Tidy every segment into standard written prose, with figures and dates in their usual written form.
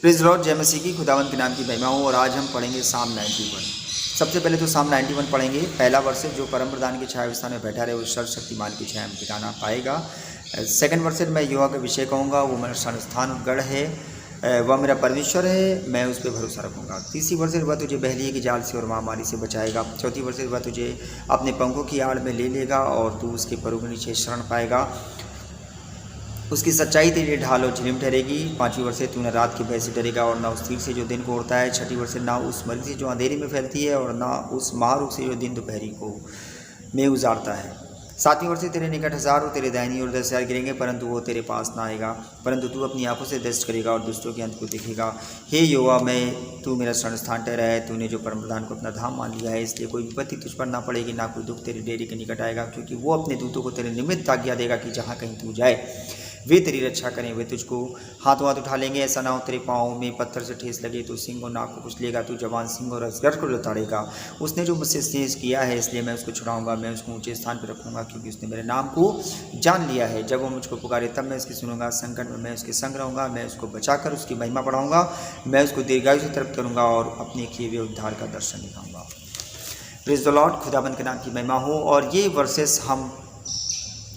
Praise the Lord, जय मसीह की। खुदावंद के नाम की महिमा हो। और आज हम पढ़ेंगे साम 91। सबसे पहले तो साम 91 पढ़ेंगे। पहला वर्ष है, जो परम प्रधान के छाया स्थान में बैठा रहे वो सर्वशक्तिमान की छाया में ठिकाना पाएगा। सेकंड वर्ष मैं यहोवा का विषय कहूँगा, वो मेरा संस्थान गढ़ है, वह मेरा परमेश्वर है, मैं उस पर भरोसा रखूँगा। तीसरी वर्ष वह तुझे बहलिए की जाल से और महामारी से बचाएगा। चौथी वर्ष वह तुझे अपने पंखों की आड़ में ले लेगा और तू उसके परों के नीचे शरण पाएगा। उसकी सच्चाई तेरे लिए ढाल और झिलिम ठहरेगी। पाँचवीं वर्ष तू न रात की भय से डरेगा और न उस तीर से जो दिन को उड़ता है। छठी वर्ष ना उस मरी से जो अंधेरे में फैलती है और ना उस महारोग से जो दिन दोपहरी को में उजाड़ता है। सातवीं वर्ष तेरे निकट 1000 और तेरे दाहिनी ओर 10,000 गिरेंगे, परंतु वो तेरे पास ना आएगा। परंतु तू अपनी आंखों से दृष्ट करेगा और दुष्टों के अंत को देखेगा। हे यहोवा, तू मेरा शरणस्थान ठहरा है। तूने जो परम प्रधान को अपना धाम मान लिया है, इसलिए कोई विपत्ति तुझ पर ना पड़ेगी, ना कोई दुख तेरी डेरे के निकट आएगा। क्योंकि वो अपने दूतों को तेरे निमित्त आज्ञा देगा कि जहाँ कहीं तू जाए वे तेरी रक्षा करें। वे तुझको हाथों हाथ उठा लेंगे, ऐसा ना हो तेरे पाँव में पत्थर से ठेस लगे। तो सिंह और नाक को कुचलेगा, तू जवान सिंह और अजगर को लताड़ेगा। उसने जो मुझसे स्नेह किया है, इसलिए मैं उसको छुड़ाऊंगा। मैं उसको ऊंचे स्थान पर रखूंगा, क्योंकि उसने मेरे नाम को जान लिया है। जब वो मुझको पुकारे तब मैं उसकी सुनूंगा। संकट में मैं उसके संग रहूँगा। मैं उसको बचाकर उसकी महिमा बढ़ाऊँगा। मैं उसको दीर्घायु से तृप्त करूँगा और अपने किए हुए उद्धार का दर्शन दिखाऊँगा। प्रेज़ द लॉर्ड, खुदाबंद के नाम की महिमा हो। और ये वर्सेस हम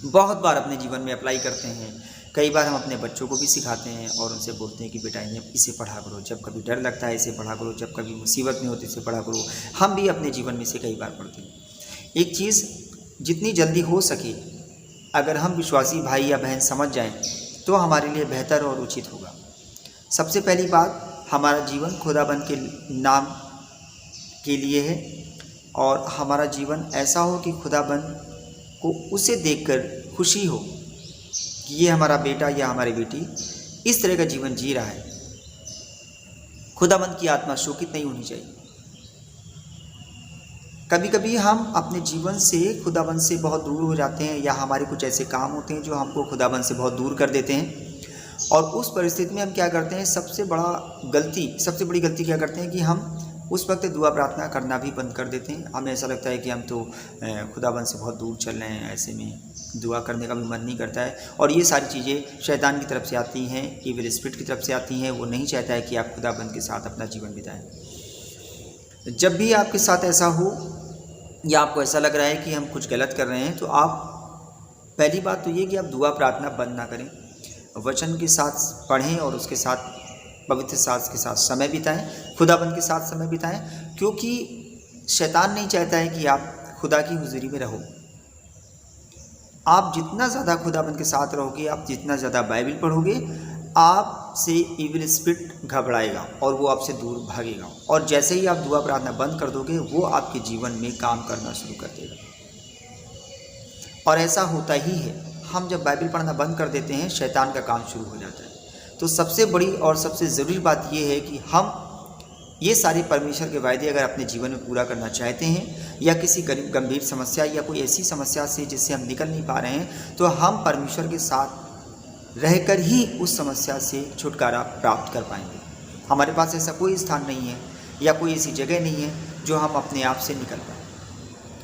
बहुत बार अपने जीवन में अप्लाई करते हैं। कई बार हम अपने बच्चों को भी सिखाते हैं और उनसे बोलते हैं कि बेटा इसे पढ़ा करो, जब कभी डर लगता है इसे पढ़ा करो, जब कभी मुसीबत में होती इसे पढ़ा करो। हम भी अपने जीवन में से कई बार पढ़ते हैं। एक चीज़ जितनी जल्दी हो सके अगर हम विश्वासी भाई या बहन समझ जाएं तो हमारे लिए बेहतर और उचित होगा। सबसे पहली बात, हमारा जीवन खुदाबंद के नाम के लिए है और हमारा जीवन ऐसा हो कि खुदाबंद को उसे देखकर खुशी हो कि ये हमारा बेटा या हमारी बेटी इस तरह का जीवन जी रहा है। खुदाबंद की आत्मा शोकित नहीं होनी चाहिए। कभी कभी हम अपने जीवन से खुदाबंद से बहुत दूर हो जाते हैं, या हमारे कुछ ऐसे काम होते हैं जो हमको खुदाबंद से बहुत दूर कर देते हैं। और उस परिस्थिति में हम क्या करते हैं, सबसे बड़ी गलती क्या करते हैं कि हम उस वक्त दुआ प्रार्थना करना भी बंद कर देते हैं। हमें ऐसा लगता है कि हम तो खुदाबंद से बहुत दूर चल रहे हैं, ऐसे में दुआ करने का भी मन नहीं करता है। और ये सारी चीज़ें शैतान की तरफ से आती हैं, इविल स्पिरिट की तरफ से आती हैं। वो नहीं चाहता है कि आप खुदाबंद के साथ अपना जीवन बिताएं। जब भी आपके साथ ऐसा हो या आपको ऐसा लग रहा है कि हम कुछ गलत कर रहे हैं, तो आप पहली बात तो ये कि आप दुआ प्रार्थना बंद ना करें, वचन के साथ पढ़ें और उसके साथ पवित्र शास्त्र के साथ समय बिताएं, खुदाबंद के साथ समय बिताएं। क्योंकि शैतान नहीं चाहता है कि आप खुदा की हुजूरी में रहो। आप जितना ज़्यादा खुदाबंद के साथ रहोगे, आप जितना ज़्यादा बाइबल पढ़ोगे, आपसे इविल स्पिरिट घबराएगा और वो आपसे दूर भागेगा। और जैसे ही आप दुआ प्रार्थना बंद कर दोगे, वो आपके जीवन में काम करना शुरू कर देगा। और ऐसा होता ही है, हम जब बाइबल पढ़ना बंद कर देते हैं, शैतान का काम शुरू हो जाता है। तो सबसे बड़ी और सबसे ज़रूरी बात यह है कि हम ये सारे परमेश्वर के वायदे अगर अपने जीवन में पूरा करना चाहते हैं, या किसी गंभीर समस्या या कोई ऐसी समस्या से जिससे हम निकल नहीं पा रहे हैं, तो हम परमेश्वर के साथ रहकर ही उस समस्या से छुटकारा प्राप्त कर पाएंगे। हमारे पास ऐसा कोई स्थान नहीं है या कोई ऐसी जगह नहीं है जो हम अपने आप से निकल पाएँ।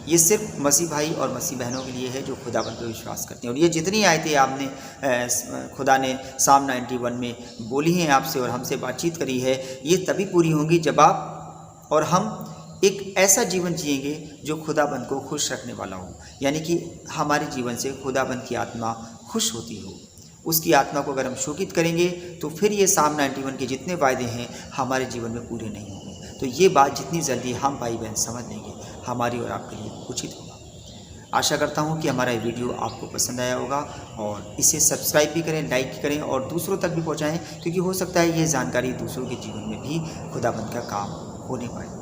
ये सिर्फ मसीह भाई और मसीह बहनों के लिए है जो खुदाबंद पर विश्वास करते हैं। और ये जितनी आयतें आपने खुदा ने साम 91 में बोली हैं आपसे और हमसे बातचीत करी है, ये तभी पूरी होंगी जब आप और हम एक ऐसा जीवन जिएंगे जो खुदाबंद को खुश रखने वाला हो। यानी कि हमारे जीवन से खुदाबंद की आत्मा खुश होती हो। उसकी आत्मा को अगर हम शोकित करेंगे तो फिर ये साम 91 के जितने वायदे हैं हमारे जीवन में पूरे नहीं होंगे। तो ये बात जितनी जल्दी हम भाई बहन समझ लेंगे, हमारी और आपके लिए उचित होगा। आशा करता हूँ कि हमारा ये वीडियो आपको पसंद आया होगा और इसे सब्सक्राइब भी करें, लाइक करें और दूसरों तक भी पहुँचाएं, क्योंकि हो सकता है ये जानकारी दूसरों के जीवन में भी खुदाबंद का काम होने पाए।